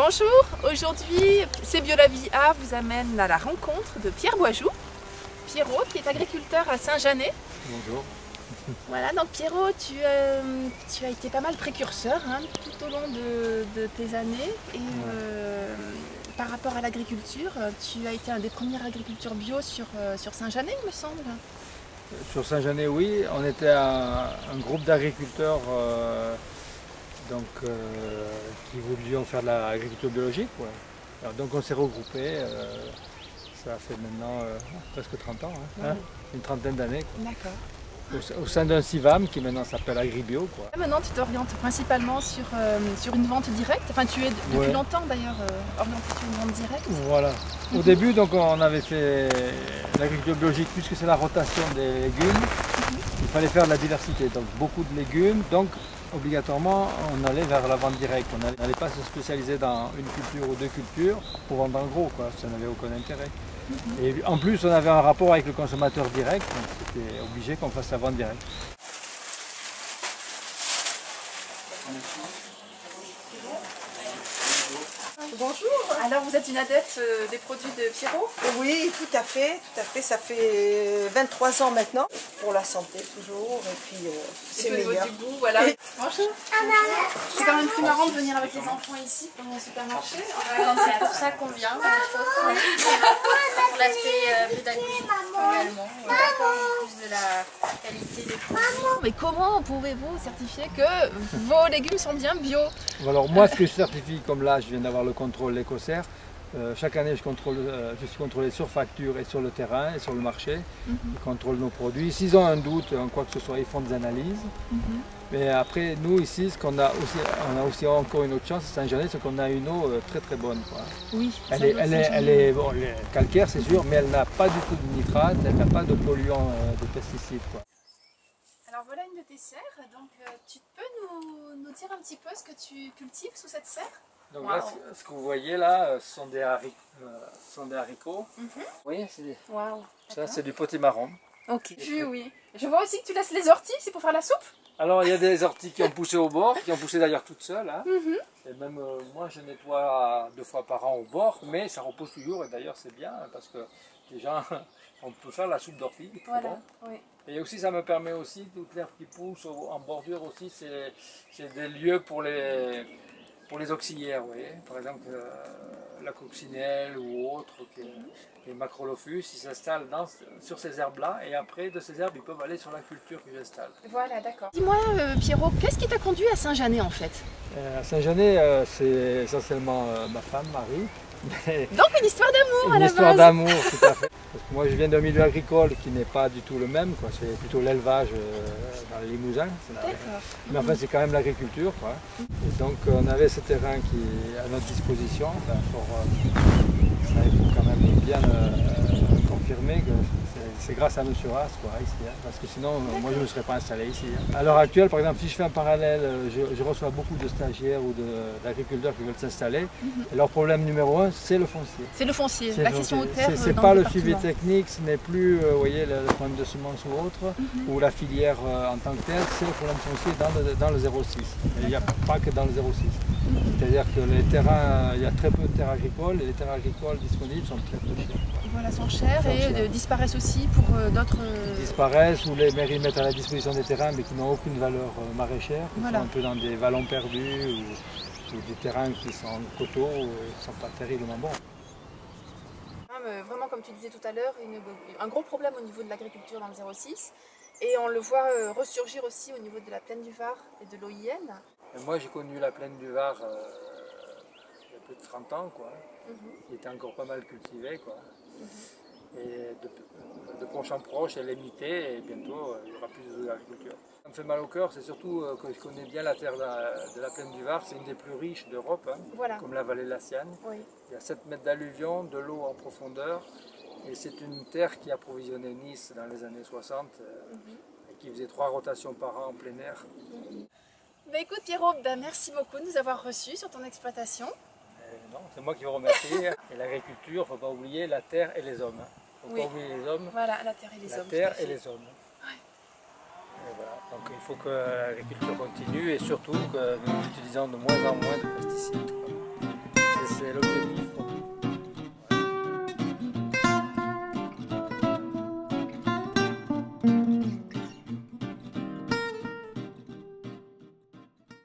Bonjour, aujourd'hui c'est Biolavie A vous amène à la rencontre de Pierre Boisjoux. Pierrot qui est agriculteur à Saint-Janet. Bonjour. Voilà, donc Pierrot, tu as été pas mal précurseur tout au long de tes années. Et par rapport à l'agriculture, tu as été un des premiers agriculteurs bio sur Saint-Janet, il me semble. Sur Saint-Janet, oui, on était un groupe d'agriculteurs qui voulions faire de l'agriculture biologique. Ouais. Alors, donc on s'est regroupés, ça fait maintenant presque 30 ans, une trentaine d'années. D'accord. Au sein d'un CIVAM qui maintenant s'appelle Agribio. Quoi. Maintenant tu t'orientes principalement sur une vente directe, enfin tu es depuis longtemps d'ailleurs orienté sur une vente directe. Voilà. Au début donc on avait fait l'agriculture biologique puisque c'est la rotation des légumes, il fallait faire de la diversité, donc beaucoup de légumes, donc obligatoirement on allait vers la vente directe, on n'allait pas se spécialiser dans une culture ou deux cultures pour vendre en gros, quoi. Ça n'avait aucun intérêt. Et en plus, on avait un rapport avec le consommateur direct, donc c'était obligé qu'on fasse la vente directe. Bonjour, alors vous êtes une adepte des produits de Pierrot? Oui, tout à fait, ça fait 23 ans maintenant, pour la santé toujours, et puis c'est meilleur. Du goût, voilà. Bonjour. C'est quand même plus marrant de venir avec les enfants ici dans le supermarché. C'est pour ça qu'on vient, pour l'aspect pédagogique également, plus de la qualité des produits. Mais comment pouvez-vous certifier que vos légumes sont bien bio? Alors moi, ce que je certifie, comme là je viens d'avoir le contrôle Écossaire, chaque année je suis contrôlé sur facture et sur le terrain et sur le marché. Ils contrôlent nos produits. S'ils ont un doute en quoi que ce soit, ils font des analyses. Mais après, nous ici, on a aussi encore une autre chance à Saint-Janet, c'est qu'on a une eau très très bonne. Quoi. Oui, elle est calcaire, c'est sûr, mais elle n'a pas du tout de nitrate, elle n'a pas de polluants, de pesticides. Quoi. Alors voilà une de tes serres, donc tu peux nous dire un petit peu ce que tu cultives sous cette serre? Donc là, ce que vous voyez là, ce sont des haricots. Oui, ça c'est du potimarron. Ok. Oui. Je vois aussi que tu laisses les orties, c'est pour faire la soupe? Alors il y a des orties qui ont poussé au bord, qui ont poussé d'ailleurs toutes seules. Hein. Et même moi je nettoie 2 fois par an au bord, mais ça repousse toujours et d'ailleurs c'est bien parce que déjà on peut faire la soupe d'ortie. Voilà. Oui. Et aussi ça me permet aussi, toute l'herbe qui pousse en bordure aussi, c'est des lieux pour les auxiliaires, vous voyez. Par exemple la coccinelle ou autre, les macrolophus, ils s'installent sur ces herbes-là et après de ces herbes ils peuvent aller sur la culture que j'installe. Voilà, d'accord. Dis-moi Pierrot, qu'est-ce qui t'a conduit à Saint-Janet en fait? À Saint-Janet, c'est essentiellement ma femme, Marie. Donc une histoire d'amour à la base. Une histoire d'amour, tout à fait. Parce que moi je viens d'un milieu agricole qui n'est pas du tout le même, c'est plutôt l'élevage dans les Limousins. Mais enfin c'est quand même l'agriculture. Et donc on avait ce terrain qui est à notre disposition. Ça il faut quand même bien confirmer que c'est grâce à M. Ras ici, parce que sinon moi je ne me serais pas installé ici. À l'heure actuelle, par exemple, si je fais un parallèle, je reçois beaucoup de stagiaires ou d'agriculteurs qui veulent s'installer. Et leur problème numéro 1, c'est le foncier. C'est le foncier, l'accession aux terres. C'est pas le suivi technique, ce n'est plus voyez, le problème de semences ou autre, ou la filière en tant que telle, c'est le problème foncier dans le 0,6. Il n'y a pas que dans le 0,6. C'est-à-dire que les terrains, il y a très peu de terres agricoles et les terres agricoles disponibles sont très peu chères. Voilà, sont chères et disparaissent aussi pour d'autres... Disparaissent ou les mairies mettent à la disposition des terrains mais qui n'ont aucune valeur maraîchère, qui sont un peu dans des vallons perdus ou des terrains qui sont en coteaux et qui ne sont pas terriblement bons. Vraiment, comme tu disais tout à l'heure, un gros problème au niveau de l'agriculture dans le 06 et on le voit ressurgir aussi au niveau de la plaine du Var et de l'OIN. Moi j'ai connu la plaine du Var il y a plus de 30 ans, qui était encore pas mal cultivée. Et de proche en proche, elle est mitée et bientôt il n'y aura plus d'agriculture. Ça me fait mal au cœur, c'est surtout que je connais bien la terre de la plaine du Var, c'est une des plus riches d'Europe, comme la vallée de la Sienne. Il y a 7 mètres d'alluvion, de l'eau en profondeur, et c'est une terre qui approvisionnait Nice dans les années 60 et qui faisait 3 rotations par an en plein air. Écoute Pierrot, merci beaucoup de nous avoir reçus sur ton exploitation. Non, c'est moi qui vous remercie. Et l'agriculture, il ne faut pas oublier la terre et les hommes. Il ne faut pas oublier les hommes. Voilà, la terre et les hommes. La terre et les hommes. Et voilà. Donc il faut que l'agriculture continue et surtout que nous utilisons de moins en moins de pesticides.